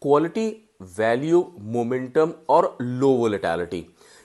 Quality, value, momentum और लो volatility.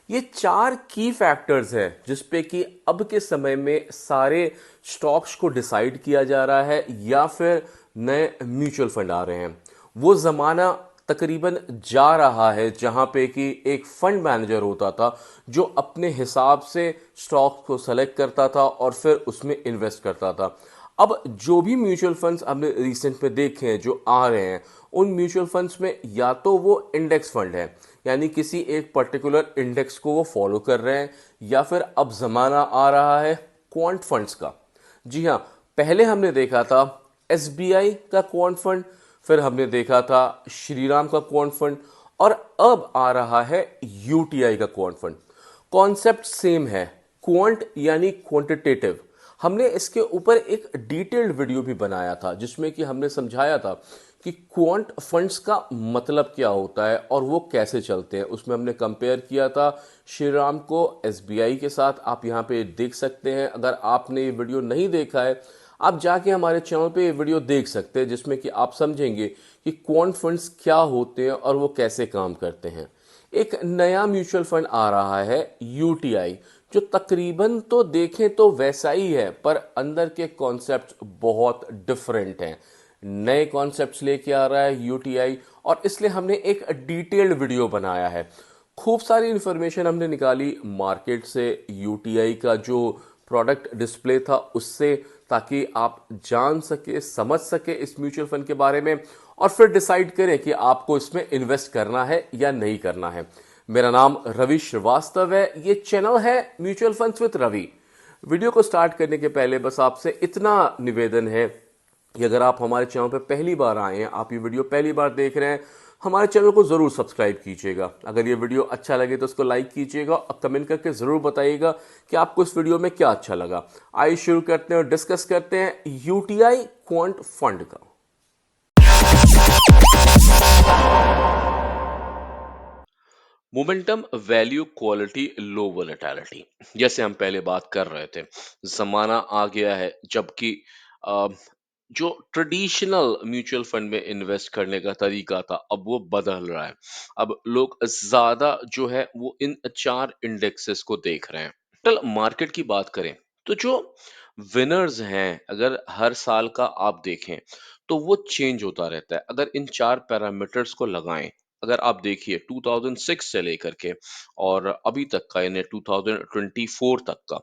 ये चार की फैक्टर्स हैं जिस पे कि अब के समय में सारे स्टॉक्स को डिसाइड किया जा रहा है या फिर नए म्यूचुअल फंड आ रहे हैं। वो जमाना तकरीबन जा रहा है जहां पे कि एक फंड मैनेजर होता था जो अपने हिसाब से स्टॉक को सेलेक्ट करता था और फिर उसमें इन्वेस्ट करता था। अब जो भी म्यूचुअल फंड्स हमने रिसेंट में देखे हैं जो आ रहे हैं, उन म्यूचुअल फंड्स में या तो वो इंडेक्स फंड है, यानी किसी एक पर्टिकुलर इंडेक्स को वो फॉलो कर रहे हैं, या फिर अब जमाना आ रहा है क्वांट फंड्स का। जी हाँ, पहले हमने देखा था एसबीआई का क्वांट फंड, फिर हमने देखा था श्रीराम का क्वांट फंड, और अब आ रहा है यूटीआई का क्वांट फंड। कॉन्सेप्ट सेम है, क्वांट यानी क्वांटिटेटिव। हमने इसके ऊपर एक डिटेल्ड वीडियो भी बनाया था जिसमें कि हमने समझाया था कि क्वांट फंड्स का मतलब क्या होता है और वो कैसे चलते हैं। उसमें हमने कंपेयर किया था श्रीराम को एसबीआई के साथ। आप यहाँ पे देख सकते हैं, अगर आपने ये वीडियो नहीं देखा है आप जाके हमारे चैनल पे ये वीडियो देख सकते हैं जिसमें कि आप समझेंगे कि क्वांट फंड्स क्या होते हैं और वो कैसे काम करते हैं। एक नया म्यूचुअल फंड आ रहा है यूटीआई, जो तकरीबन तो देखें तो वैसा ही है पर अंदर के कॉन्सेप्ट बहुत डिफरेंट हैं। नए कॉन्सेप्ट्स लेके आ रहा है यूटीआई, और इसलिए हमने एक डिटेल्ड वीडियो बनाया है। खूब सारी इंफॉर्मेशन हमने निकाली मार्केट से, यूटीआई का जो प्रोडक्ट डिस्प्ले था उससे, ताकि आप जान सके, समझ सके इस म्यूचुअल फंड के बारे में और फिर डिसाइड करें कि आपको इसमें इन्वेस्ट करना है या नहीं करना है। मेरा नाम रवि श्रीवास्तव है, ये चैनल है mutual funds with Ravi. Video को स्टार्ट करने के पहले बस आपसे इतना निवेदन है कि अगर आप हमारे चैनल पर पहली बार आए हैं, आप ये वीडियो पहली बार देख रहे हैं, हमारे चैनल को जरूर सब्सक्राइब कीजिएगा। अगर ये वीडियो अच्छा लगे तो उसको लाइक कीजिएगा और कमेंट करके जरूर बताइएगा कि आपको इस वीडियो में क्या अच्छा लगा। आइए शुरू करते हैं और डिस्कस करते हैं यूटीआई क्वांट फंड का। मोमेंटम, वैल्यू, क्वालिटी, लो वोलेटिलिटी, जैसे हम पहले बात कर रहे थे। जमाना आ गया है जबकि अ, जो ट्रेडिशनल म्यूचुअल फंड में इन्वेस्ट करने का तरीका था अब वो बदल रहा है। अब लोग ज्यादा जो है वो इन चार इंडेक्सेस को देख रहे हैं। टोटल मार्केट की बात करें तो जो विनर्स हैं, अगर हर साल का आप देखें तो वो चेंज होता रहता है। अगर इन चार पैरामीटर्स को लगाएं, अगर आप देखिए 2006 से लेकर के और अभी तक का यानी 2024 तक का,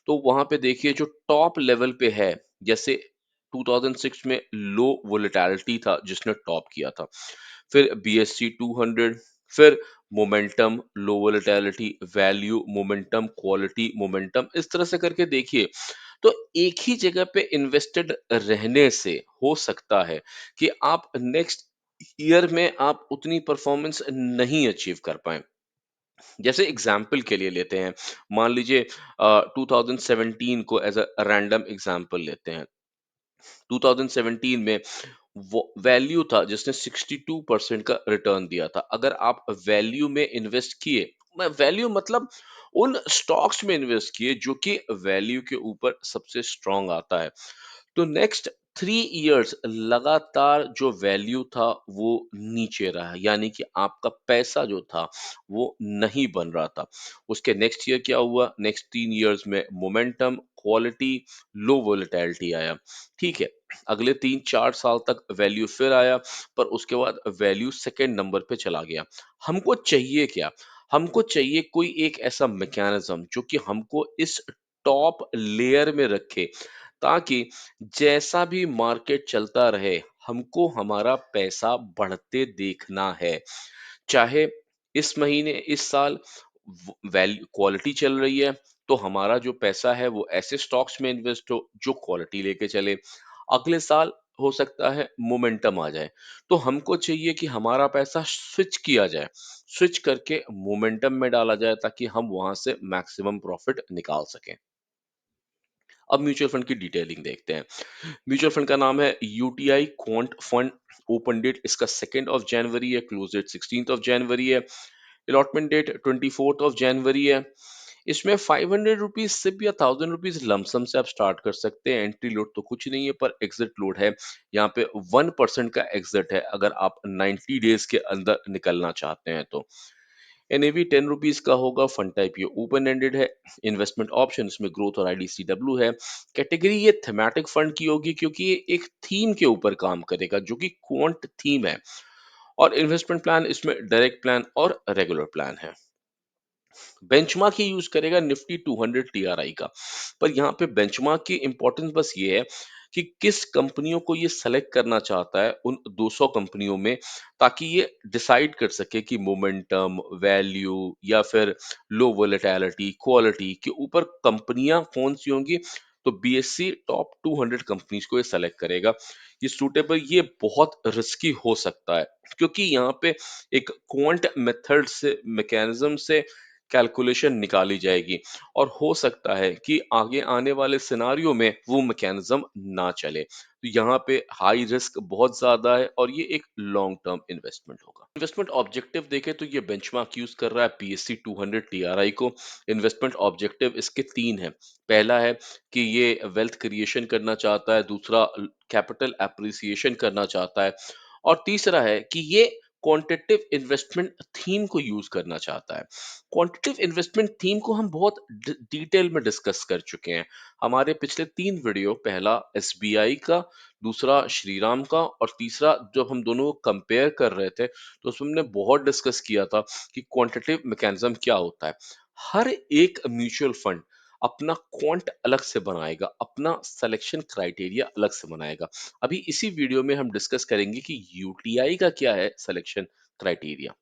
तो वहां पे देखिए जो टॉप लेवल पे है, जैसे 2006 में लो वोलेटिलिटी था जिसने टॉप किया था, फिर बीएससी 200, फिर momentum, low volatility, value, momentum, quality, momentum, इस तरह से करके देखिए। तो एक ही जगह पे इन्वेस्टेड रहने से हो सकता है कि आप नेक्स्ट ईयर में आप उतनी परफॉर्मेंस नहीं अचीव कर पाए। जैसे एग्जाम्पल के लिए लेते हैं, मान लीजिए 2017 को एज अ रैंडम एग्जाम्पल लेते हैं। 2017 में वो वैल्यू था जिसने 62% का रिटर्न दिया था। अगर आप वैल्यू में इन्वेस्ट किए, मैं वैल्यू मतलब उन स्टॉक्स में इन्वेस्ट किए जो कि वैल्यू के ऊपर सबसे स्ट्रांग आता है, तो नेक्स्ट 3 इयर्स लगातार जो वैल्यू था वो नीचे रहा, यानी कि आपका पैसा जो था वो नहीं बन रहा था। उसके नेक्स्ट ईयर क्या हुआ, नेक्स्ट 3 इयर्स में मोमेंटम, क्वालिटी, लो वोलेटिलिटी आया। ठीक है, अगले 3-4 साल तक वैल्यू फिर आया, पर उसके बाद वैल्यू सेकेंड नंबर पे चला गया। हमको चाहिए क्या, हमको चाहिए कोई एक ऐसा मैकेनिज्म जो कि हमको इस टॉप लेयर में रखे, ताकि जैसा भी मार्केट चलता रहे हमको हमारा पैसा बढ़ते देखना है। चाहे इस महीने, इस साल वैल्यू क्वालिटी चल रही है तो हमारा जो पैसा है वो ऐसे स्टॉक्स में इन्वेस्ट हो जो क्वालिटी लेके चले। अगले साल हो सकता है मोमेंटम आ जाए, तो हमको चाहिए कि हमारा पैसा स्विच किया जाए, स्विच करके मोमेंटम में डाला जाए ताकि हम वहां से मैक्सिमम प्रॉफिट निकाल सकें। अब म्यूचुअल फंड की डिटेलिंग देखते हैं। म्यूचुअल फंड का नाम है UTI quant fund. Open date इसका 2 जनवरी है, क्लोज डेट 16 जनवरी है, अलॉटमेंट डेट 24 जनवरी है। इसमें 500 रुपीज सिप या 1000 रुपीज लमसम से आप स्टार्ट कर सकते हैं। एंट्री लोड तो कुछ नहीं है, पर एग्जिट लोड है। यहाँ पे 1% का एग्जिट है अगर आप 90 डेज के अंदर निकलना चाहते हैं तो। एनएवी 10 रुपीज का होगा। फंड टाइप ये ओपन एंडेड है। इन्वेस्टमेंट ऑप्शन इसमें ग्रोथ और आईडीसीडब्ल्यू है। कैटेगरी ये थेमैटिक फंड की होगी क्योंकि ये एक थीम के ऊपर काम करेगा जो कि क्वांट थीम है। और इन्वेस्टमेंट प्लान इसमें डायरेक्ट प्लान और रेगुलर प्लान है। बेंचमार्क ही यूज करेगा निफ्टी 200 टीआरआई का। पर यहाँ पे बेंचमार्क की इंपॉर्टेंस बस ये है कि किस कंपनियों को ये सेलेक्ट करना चाहता है उन 200 कंपनियों में, ताकि ये डिसाइड कर सके कि मोमेंटम, वैल्यू या फिर लो वोलेटिलिटी, क्वालिटी के ऊपर कंपनियां कौन सी होंगी। तो बीएससी टॉप 200 कंपनीज को ये सेलेक्ट करेगा। ये सूटेबल, ये बहुत रिस्की हो सकता है क्योंकि यहाँ पे एक क्वांट मेथड से, मैकेनिज्म से कैलकुलेशन निकाली जाएगी। और हो सकता है कि आगे आने वाले सिनारियो में वो मैकेनिज्म ना चले। तो यहाँ पे हाई रिस्क बहुत ज्यादा है और ये एक लॉन्ग टर्म इन्वेस्टमेंट होगा। इन्वेस्टमेंट ऑब्जेक्टिव देखें तो ये बेंचमार्क यूज कर रहा है पीएससी 200 टीआरआई को। इन्वेस्टमेंट ऑब्जेक्टिव इसके तीन है। पहला है कि ये वेल्थ क्रिएशन करना चाहता है। दूसरा, कैपिटल एप्रिसिएशन करना चाहता है। और तीसरा है कि ये क्वांटिटेटिव इन्वेस्टमेंट थीम को यूज करना चाहता है। क्वांटिटेटिव इन्वेस्टमेंट थीम को हम बहुत डिटेल में डिस्कस कर चुके हैं हमारे पिछले 3 वीडियो। पहला एसबीआई का, दूसरा श्रीराम का, और तीसरा जब हम दोनों को कंपेयर कर रहे थे तो उसमें हमने बहुत डिस्कस किया था कि क्वांटिटेटिव मैकेनिज्म क्या होता है। हर एक म्यूचुअल फंड अपना क्वांट अलग से बनाएगा, अपना सिलेक्शन क्राइटेरिया अलग से बनाएगा। अभी इसी वीडियो में हम डिस्कस करेंगे कि यूटीआई का क्या है सिलेक्शन क्राइटेरिया।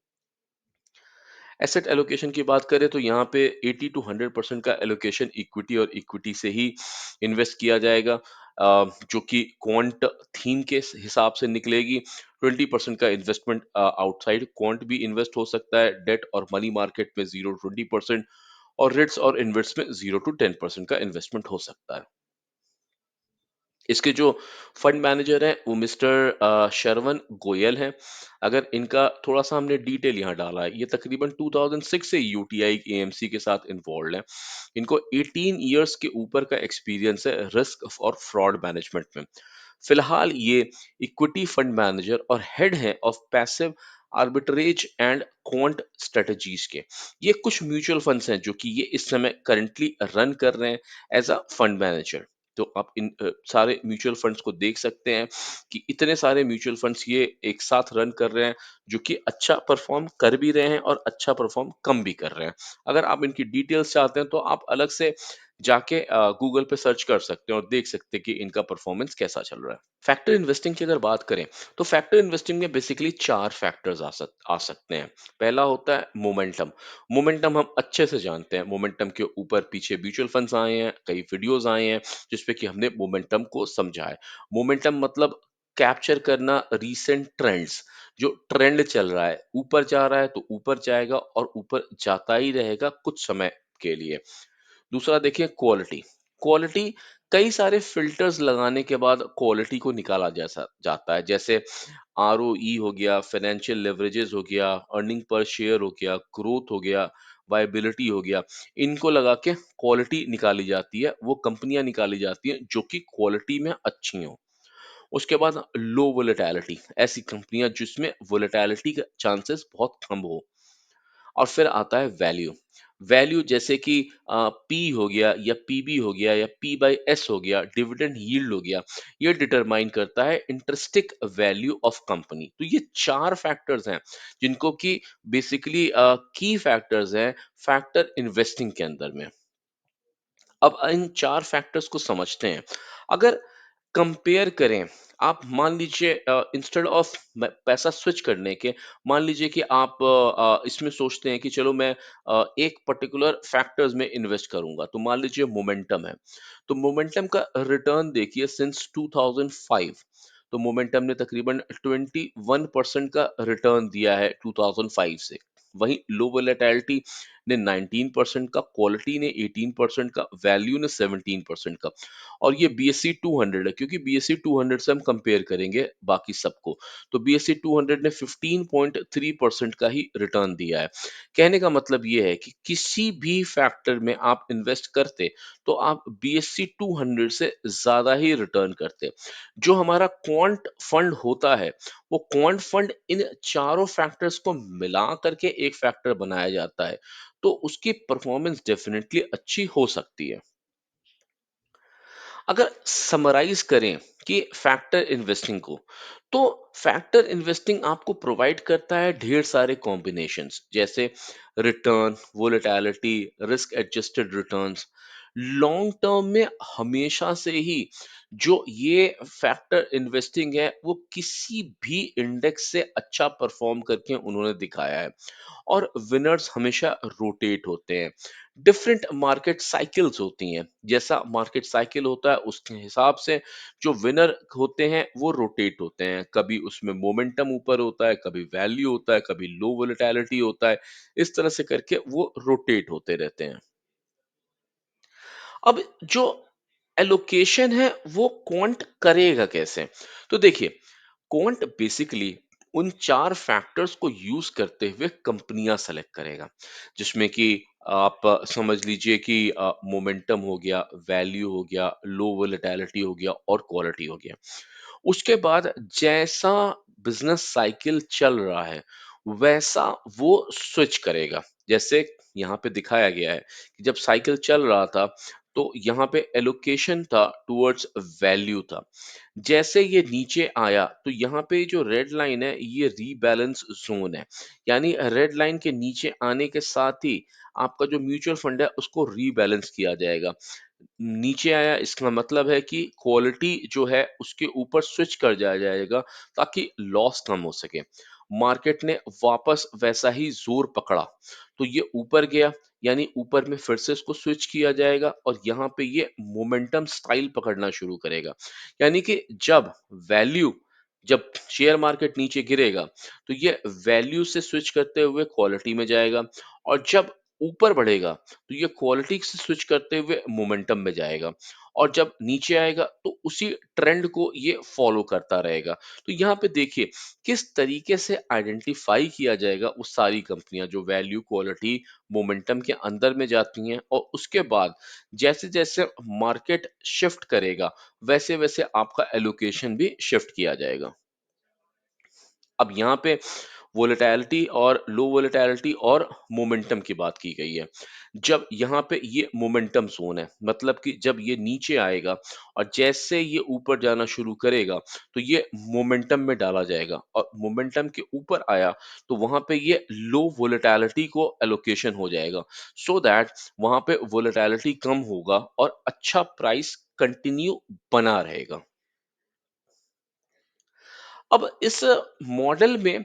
एसेट एलोकेशन की बात करें तो यहाँ पे 80 टू 100% का एलोकेशन इक्विटी और इक्विटी से ही इन्वेस्ट किया जाएगा, जो कि क्वांट थीम के हिसाब से निकलेगी। 20% का इन्वेस्टमेंट आउटसाइड क्वांट भी इन्वेस्ट हो सकता है। डेट और मनी मार्केट में 0 to 20%, और रिट्स और इन्वेस्ट में 0 to 10% का इन्वेस्टमेंट हो सकता है। इसके जो फंड मैनेजर हैं वो मिस्टर शरवण गोयल हैं। अगर इनका थोड़ा सा हमने डिटेल यहाँ डाला है, ये तकरीबन 2006 से यूटीआई एएमसी के साथ इन्वॉल्व हैं। इनको 18 इयर्स के ऊपर का एक्सपीरियंस है रिस्क और फ्रॉड मैनेजमेंट में। फिलहाल ये इक्विटी फंड मैनेजर और हेड हैं of passive arbitrage and quant strategies के। ये कुछ म्यूचुअल फंड्स हैं जो कि ये इस समय करंटली रन कर रहे हैं एज अ फंड मैनेजर। तो आप इन सारे म्यूचुअल फंड्स को देख सकते हैं कि इतने सारे म्यूचुअल फंड्स ये एक साथ रन कर रहे हैं, जो कि अच्छा परफॉर्म कर भी रहे हैं और अच्छा परफॉर्म कम भी कर रहे हैं। अगर आप इनकी डिटेल्स चाहते हैं तो आप अलग से जाके गूगल पे सर्च कर सकते हैं और देख सकते हैं कि इनका परफॉर्मेंस कैसा चल रहा है। फैक्टर इन्वेस्टिंग की अगर बात करें तो फैक्टर इन्वेस्टिंग में बेसिकली 4 फैक्टर्स आ सकते हैं। पहला होता है मोमेंटम। मोमेंटम हम अच्छे से जानते हैं। मोमेंटम के ऊपर पीछे म्यूचुअल फंड्स आए हैं, कई वीडियोस आए हैं जिसपे कि हमने मोमेंटम को समझा है। मोमेंटम मतलब कैप्चर करना रीसेंट ट्रेंड्स। जो ट्रेंड चल रहा है, ऊपर जा रहा है तो ऊपर जाएगा और ऊपर जाता ही रहेगा कुछ समय के लिए। दूसरा देखिए क्वालिटी। क्वालिटी कई सारे फिल्टर्स लगाने के बाद क्वालिटी को निकाला जैसा जाता है। जैसे आरओई हो गया, फाइनेंशियल लेवरेजेस हो गया, अर्निंग पर शेयर हो गया, ग्रोथ हो गया, वायबिलिटी हो गया। इनको लगा के क्वालिटी निकाली जाती है। वो कंपनियां निकाली जाती हैं जो कि क्वालिटी में अच्छी हों। उसके बाद लो वोलेटिलिटी, ऐसी कंपनियां जिसमें वोलेटिलिटी का चांसेस बहुत कम हो। और फिर आता है वैल्यू। वैल्यू जैसे कि पी हो गया या पीबी हो गया या पी बाई एस हो गया, डिविडेंड यील्ड हो गया। ये डिटरमाइन करता है इंटरेस्टिक वैल्यू ऑफ कंपनी। तो ये 4 फैक्टर्स हैं जिनको कि बेसिकली की फैक्टर्स हैं फैक्टर इन्वेस्टिंग के अंदर में। अब इन 4 फैक्टर्स को समझते हैं। अगर कंपेयर करें, आप मान लीजिए इंस्टेड ऑफ पैसा स्विच करने के, मान लीजिए कि आप इसमें सोचते हैं कि चलो मैं एक पर्टिकुलर फैक्टर्स में इन्वेस्ट करूंगा। तो मान लीजिए मोमेंटम है। तो मोमेंटम का रिटर्न देखिए सिंस 2005। तो मोमेंटम ने तकरीबन 21% का रिटर्न दिया है 2005 से। वहीं लो वोलेटिलिटी ने 19% का, क्वालिटी ने 18% का, वैल्यू ने 17% का। और ये बीएससी 200 है, क्योंकि बीएससी 200 से हम कंपेयर करेंगे बाकी सबको, तो बीएससी 200 ने 15.3% का ही रिटर्न दिया है। कहने का मतलब ये है कि किसी भी फैक्टर में आप इन्वेस्ट करते तो आप बीएससी 200 से ज्यादा ही रिटर्न करते। जो हमारा क्वांट फंड होता है, वो क्वांट फंड इन चारों फैक्टर्स को मिला करके एक फैक्टर बनाया जाता है, तो उसकी परफॉर्मेंस डेफिनेटली अच्छी हो सकती है। अगर समराइज करें कि फैक्टर इन्वेस्टिंग को, तो फैक्टर इन्वेस्टिंग आपको प्रोवाइड करता है ढेर सारे कॉम्बिनेशंस, जैसे return, volatility, risk adjusted returns. Long term में हमेशा से ही जो ये फैक्टर इन्वेस्टिंग है, वो किसी भी इंडेक्स से अच्छा परफॉर्म करके उन्होंने दिखाया है। और विनर्स हमेशा रोटेट होते हैं। डिफरेंट मार्केट साइकिल्स होती हैं, जैसा मार्केट साइकिल होता है उसके हिसाब से जो विनर होते हैं वो रोटेट होते हैं। कभी उसमें मोमेंटम ऊपर होता है, कभी वैल्यू होता है, कभी लो वोलेटिलिटी होता है। इस तरह से करके वो रोटेट होते रहते हैं। अब जो एलोकेशन है वो क्वांट करेगा कैसे? तो देखिए, क्वांट बेसिकली उन चार फैक्टर्स को यूज करते हुए कंपनियां सेलेक्ट करेगा, जिसमें कि आप समझ लीजिए कि मोमेंटम हो गया, वैल्यू हो गया, लो वोलेटिलिटी हो गया और क्वालिटी हो गया। उसके बाद जैसा बिजनेस साइकिल चल रहा है, वैसा वो स्विच करेगा। जैसे यहाँ पे दिखाया गया है कि जब साइकिल चल रहा था, तो यहाँ पे एलोकेशन था टुवर्ड्स वैल्यू था। जैसे ये नीचे आया, तो यहाँ पे जो रेड लाइन है ये रीबैलेंस जोन है। यानी रेड लाइन के नीचे आने के साथ ही आपका जो म्यूचुअल फंड है उसको रीबैलेंस किया जाएगा। नीचे आया इसका मतलब है कि क्वालिटी जो है उसके ऊपर स्विच कर जाया जाएगा, ताकि लॉस कम हो सके। मार्केट ने वापस वैसा ही जोर पकड़ा, तो ये ऊपर गया, यानी ऊपर में फिर से इसको स्विच किया जाएगा और यहाँ पे ये मोमेंटम स्टाइल पकड़ना शुरू करेगा। यानी कि वैल्यू जब शेयर मार्केट नीचे गिरेगा, तो ये वैल्यू से स्विच करते हुए क्वालिटी में जाएगा, और जब ऊपर बढ़ेगा तो ये क्वालिटी से स्विच करते हुए मोमेंटम में जाएगा, और जब नीचे आएगा तो उसी ट्रेंड को ये फॉलो करता रहेगा। तो यहाँ पे देखिए किस तरीके से आइडेंटिफाई किया जाएगा वो सारी कंपनियां जो वैल्यू, क्वालिटी, मोमेंटम के अंदर में जाती हैं, और उसके बाद जैसे जैसे मार्केट शिफ्ट करेगा, वैसे वैसे आपका एलोकेशन भी शिफ्ट किया जाएगा। अब यहाँ पे वोलेटिलिटी और लो वोलेटिलिटी और मोमेंटम की बात की गई है। जब यहाँ पे ये मोमेंटम ज़ोन है, मतलब कि जब ये नीचे आएगा और जैसे ये ऊपर जाना शुरू करेगा, तो ये मोमेंटम में डाला जाएगा, और मोमेंटम के ऊपर आया तो वहाँ पे ये लो वोलेटिलिटी को एलोकेशन हो जाएगा, सो दैट वहाँ पे वोलेटिलिटी कम होगा और अच्छा प्राइस कंटिन्यू बना रहेगा। अब इस मॉडल में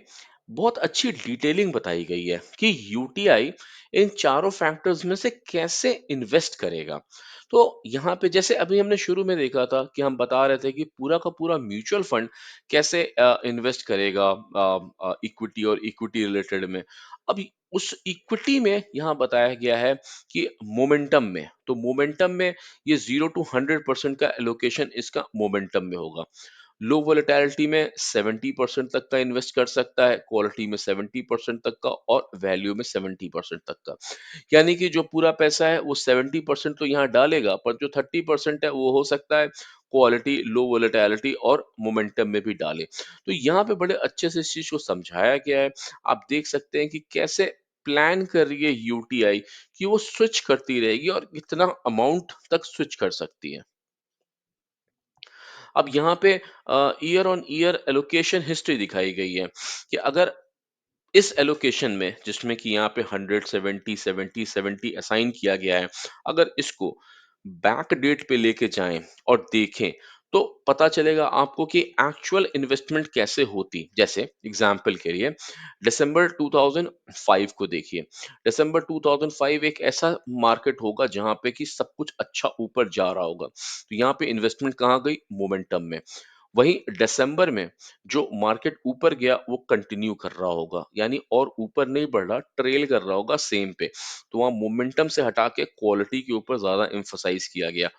बहुत अच्छी डिटेलिंग बताई गई है कि यूटीआई इन चारों फैक्टर्स में से कैसे इन्वेस्ट करेगा। तो यहाँ पे जैसे अभी हमने शुरू में देखा था कि हम बता रहे थे कि पूरा का पूरा म्यूचुअल फंड कैसे इन्वेस्ट करेगा इक्विटी और इक्विटी रिलेटेड में। अभी उस इक्विटी में यहाँ बताया गया है कि मोमेंटम में, तो मोमेंटम में ये 0 to 100% का एलोकेशन इसका मोमेंटम में होगा। लो वोलेटिलिटी में 70% तक का इन्वेस्ट कर सकता है, क्वालिटी में 70% तक का, और वैल्यू में 70% तक का। यानी कि जो पूरा पैसा है वो 70% तो यहाँ डालेगा, पर जो 30% है वो हो सकता है क्वालिटी, लो वोलेटिलिटी और मोमेंटम में भी डाले। तो यहाँ पे बड़े अच्छे से इस चीज को समझाया गया है। आप देख सकते हैं कि कैसे प्लान कर रही है यूटीआई कि वो स्विच करती रहेगी और कितना अमाउंट तक स्विच कर सकती है। अब यहाँ पे year on year allocation history दिखाई गई है कि अगर इस एलोकेशन में, जिसमें कि यहाँ पे 100 70 70 70 असाइन किया गया है, अगर इसको बैक डेट पे लेके जाएं और देखें, तो पता चलेगा आपको कि एक्चुअल इन्वेस्टमेंट कैसे होती। जैसे एग्जांपल के लिए दिसंबर 2005 को देखिए। दिसंबर 2005 एक ऐसा मार्केट होगा जहां पे कि सब कुछ अच्छा ऊपर जा रहा होगा, तो यहाँ पे इन्वेस्टमेंट कहाँ गई? मोमेंटम में। वहीं दिसंबर में जो मार्केट ऊपर गया वो कंटिन्यू कर रहा होगा, यानी और ऊपर नहीं बढ़ रहा, ट्रेल कर रहा होगा सेम पे। तो वहाँ मोमेंटम से हटा के क्वालिटी के ऊपर ज़्यादा एम्फसाइज़ किया गया।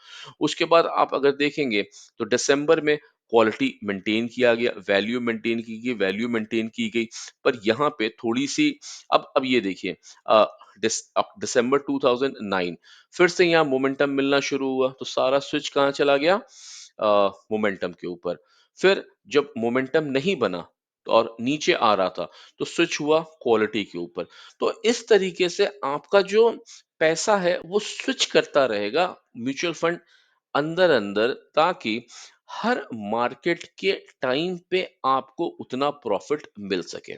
उसके बाद आप अगर देखेंगे तो दिसंबर में क्वालिटी मेंटेन किया गया, वैल्यू मेंटेन की गई। पर यहाँ पे थोड़ी-सी अब ये देखिए दिसंबर 2009 फिर से यहाँ मोमेंटम मिलना शुरू हुआ, तो सारा स्विच कहाँ चला गया? मोमेंटम के ऊपर। फिर जब मोमेंटम नहीं बना और नीचे आ रहा था, तो स्विच हुआ क्वालिटी के ऊपर। तो इस तरीके से आपका जो पैसा है वो स्विच करता रहेगा म्यूचुअल फंड अंदर-अंदर, ताकि हर मार्केट के टाइम पे आपको उतना प्रॉफिट मिल सके।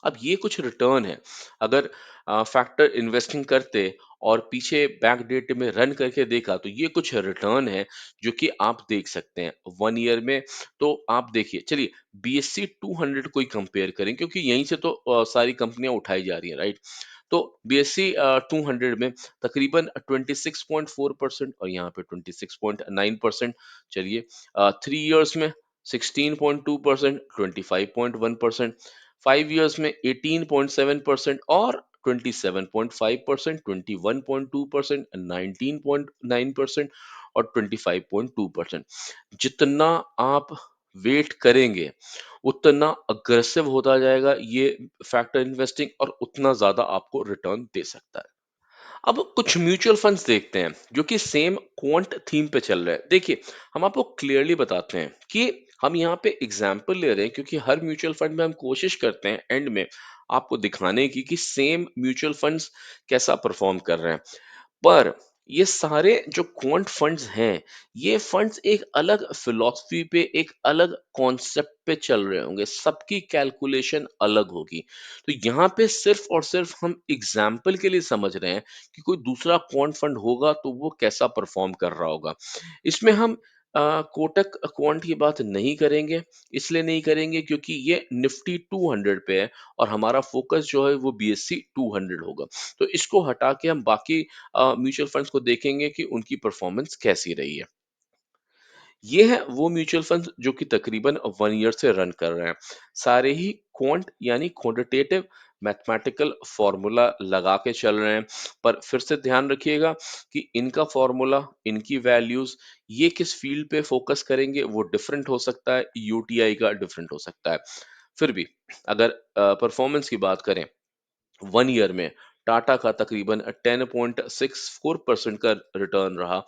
अब ये कुछ रिटर्न है। अगर फैक्टर इन्वेस्टिंग करते और पीछे बैक डेट में रन करके देखा तो ये कुछ रिटर्न है जो कि आप देख सकते हैं 1 ईयर में। तो आप देखिए, चलिए बीएससी 200 को ही कंपेयर करें, क्योंकि यहीं से तो सारी कंपनियां उठाई जा रही हैं, राइट? तो बीएससी 200 में तकरीबन 26.4% और यहाँ पे 26.9%। चलिए 3 इयर्स में 16.2%, 25.1%, 5 इयर्स में 18.7% और 27.5%, 21.2%, 19.9% और 25.2%। जितना आप वेट करेंगे उतना अग्रेसिव होता जाएगा ये फैक्टर इन्वेस्टिंग, और उतना ज्यादा आपको रिटर्न दे सकता है। अब कुछ म्यूचुअल फंड्स देखते हैं जो कि सेम क्वांट थीम पे चल रहे हैं। देखिए, हम आपको क्लियरली बताते हैं कि हम यहाँ पे एग्जांपल ले रहे हैं, क्योंकि हर म्यूचुअल फंड में हम कोशिश करते हैं एंड में आपको दिखाने की कि सेम म्यूचुअल फंड्स कैसा परफॉर्म कर रहे हैं। पर ये सारे जो क्वांट फंड्स हैं, ये फंड्स एक अलग फिलॉसफी पे, एक अलग कॉन्सेप्ट पे चल रहे होंगे, सबकी कैलकुलेशन अलग होगी। तो यहाँ पे सिर्फ और सिर्फ हम एग्जाम्पल के लिए समझ रहे हैं कि कोई दूसरा क्वांट फंड होगा तो वो कैसा परफॉर्म कर रहा होगा। इसमें हम कोटक क्वांट की बात नहीं करेंगे। इसलिए नहीं करेंगे क्योंकि ये निफ्टी 200 पे है और हमारा फोकस जो है वो बीएससी 200 होगा। तो इसको हटा के हम बाकी म्यूचुअल फंड्स को देखेंगे कि उनकी परफॉर्मेंस कैसी रही है। ये है वो म्यूचुअल फंड जो कि तकरीबन 1 ईयर से रन कर रहे हैं। सारे ही क्वांट यानी क्वांटिटेटिव मैथमेटिकल फॉर्मूला लगा के चल रहे हैं। पर फिर से ध्यान रखिएगा कि इनका फॉर्मूला, इनकी वैल्यूज, ये किस फील्ड पे फोकस करेंगे वो डिफरेंट हो सकता है, यूटीआई का डिफरेंट हो सकता है। फिर भी अगर परफॉर्मेंस की बात करें 1 ईयर में टाटा का तकरीबन 10.64% का रिटर्न रहा।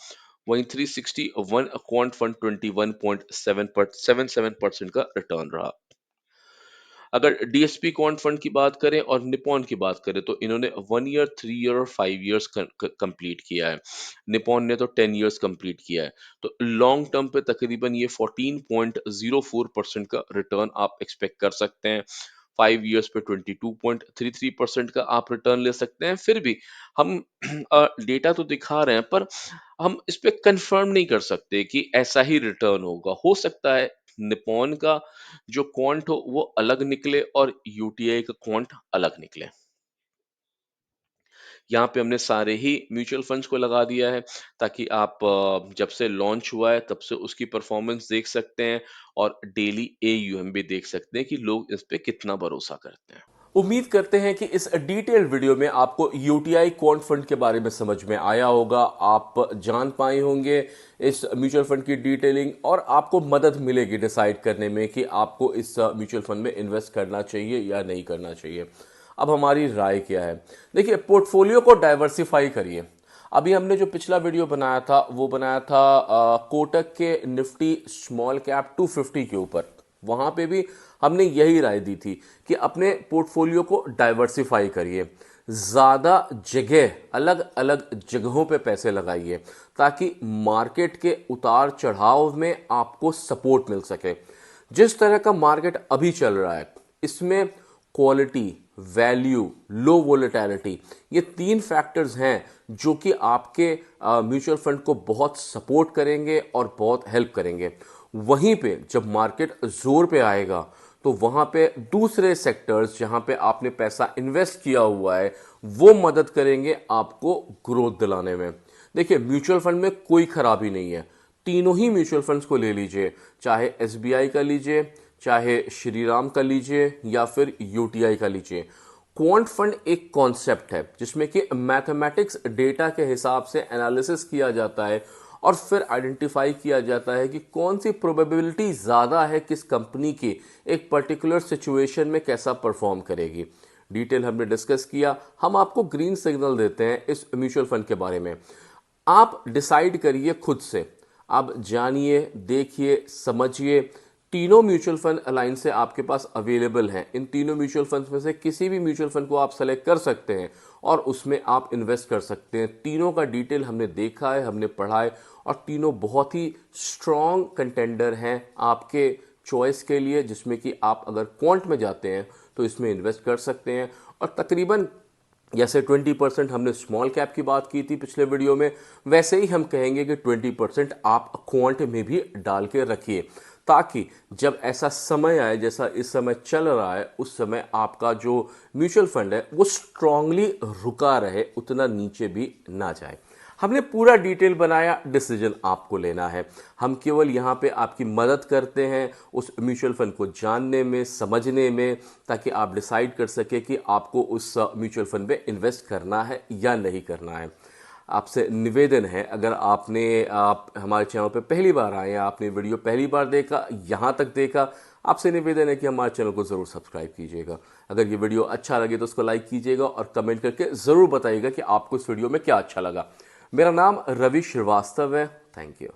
वहीं 361 क्वांट फंड 21.77% का रिटर्न रहा। अगर डीएसपी क्वांट फंड की बात करें और निपॉन की बात करें तो इन्होंने 1 ईयर, 3 ईयर और 5 इयर्स कंप्लीट किया है। निपॉन ने तो 10 इयर्स कंप्लीट किया है। तो लॉन्ग टर्म पे तकरीबन ये 14.04% का रिटर्न आप एक्सपेक्ट कर सकते हैं। 5 इयर्स पे 22.33% का आप रिटर्न ले सकते हैं। फिर भी हम डेटा तो दिखा रहे हैं, पर हम इस पे कंफर्म नहीं कर सकते कि ऐसा ही रिटर्न होगा। हो सकता है निपॉन का जो क्वांट हो वो अलग निकले और यूटीआई का क्वांट अलग निकले। यहाँ पे हमने सारे ही म्यूचुअल फंड्स को लगा दिया है, ताकि आप जब से लॉन्च हुआ है तब से उसकी परफॉर्मेंस देख सकते हैं और डेली एयूएम भी देख सकते हैं कि लोग इस पे कितना भरोसा करते हैं। उम्मीद करते हैं कि इस डिटेल्ड वीडियो में आपको यूटीआई क्वांट फंड के बारे में समझ में आया होगा। आप जान पाए होंगे इस म्यूचुअल फंड की डिटेलिंग और आपको मदद मिलेगी डिसाइड करने में कि आपको इस म्यूचुअल फंड में इन्वेस्ट करना चाहिए या नहीं करना चाहिए। अब हमारी राय क्या है? देखिए, पोर्टफोलियो को डाइवर्सिफाई करिए। अभी हमने जो पिछला वीडियो बनाया था वो बनाया था कोटक के निफ्टी स्मॉल कैप 250 के ऊपर। वहां पे भी हमने यही राय दी थी कि अपने पोर्टफोलियो को डाइवर्सिफाई करिए, ज्यादा जगह, अलग अलग जगहों पे पैसे लगाइए, ताकि मार्केट के उतार चढ़ाव में आपको सपोर्ट मिल सके। जिस तरह का मार्केट अभी चल रहा है, इसमें क्वालिटी, वैल्यू, लो वोलेटिलिटी, ये तीन फैक्टर्स हैं जो कि आपके म्यूचुअल फंड को बहुत सपोर्ट करेंगे और बहुत हेल्प करेंगे। वहीं पे जब मार्केट जोर पे आएगा तो वहां पे दूसरे सेक्टर्स जहां पे आपने पैसा इन्वेस्ट किया हुआ है वो मदद करेंगे आपको ग्रोथ दिलाने में। देखिए, म्यूचुअल फंड में कोई खराबी नहीं है। तीनों ही म्यूचुअल फंड्स को ले लीजिए, चाहे एसबीआई का लीजिए, चाहे श्रीराम का लीजिए, या फिर यूटीआई का लीजिए। क्वांट फंड एक कॉन्सेप्ट है जिसमें कि मैथमेटिक्स डेटा के हिसाब से एनालिसिस किया जाता है और फिर आइडेंटिफाई किया जाता है कि कौन सी प्रोबेबिलिटी ज़्यादा है किस कंपनी की एक पर्टिकुलर सिचुएशन में कैसा परफॉर्म करेगी। डिटेल हमने डिस्कस किया। हम आपको ग्रीन सिग्नल देते हैं इस म्यूचुअल फंड के बारे में। आप डिसाइड करिए खुद से, आप जानिए, देखिए, समझिए। तीनों म्यूचुअल फंड अलायंस से आपके पास अवेलेबल हैं। इन तीनों म्यूचुअल फंड्स में से किसी भी म्यूचुअल फंड को आप सेलेक्ट कर सकते हैं और उसमें आप इन्वेस्ट कर सकते हैं। तीनों का डिटेल हमने देखा है, हमने पढ़ा है, और तीनों बहुत ही स्ट्रॉन्ग कंटेंडर हैं आपके चॉइस के लिए, जिसमें कि आप अगर क्वांट में जाते हैं तो इसमें इन्वेस्ट कर सकते हैं। और तकरीबन जैसे 20% हमने स्मॉल कैप की बात की थी पिछले वीडियो में, वैसे ही हम कहेंगे कि 20% आप क्वांट में भी डाल के रखिए, ताकि जब ऐसा समय आए जैसा इस समय चल रहा है, उस समय आपका जो म्यूचुअल फंड है वो स्ट्रांगली रुका रहे, उतना नीचे भी ना जाए। हमने पूरा डिटेल बनाया, डिसीजन आपको लेना है। हम केवल यहाँ पे आपकी मदद करते हैं उस म्यूचुअल फंड को जानने में, समझने में, ताकि आप डिसाइड कर सके कि आपको उस म्यूचुअल फंड में इन्वेस्ट करना है या नहीं करना है। आपसे निवेदन है, अगर आप हमारे चैनल पे पहली बार आए हैं, आपने वीडियो पहली बार देखा, यहाँ तक देखा, आपसे निवेदन है कि हमारे चैनल को ज़रूर सब्सक्राइब कीजिएगा। अगर ये वीडियो अच्छा लगे तो उसको लाइक कीजिएगा और कमेंट करके ज़रूर बताइएगा कि आपको इस वीडियो में क्या अच्छा लगा। मेरा नाम रवि श्रीवास्तव है। Thank you.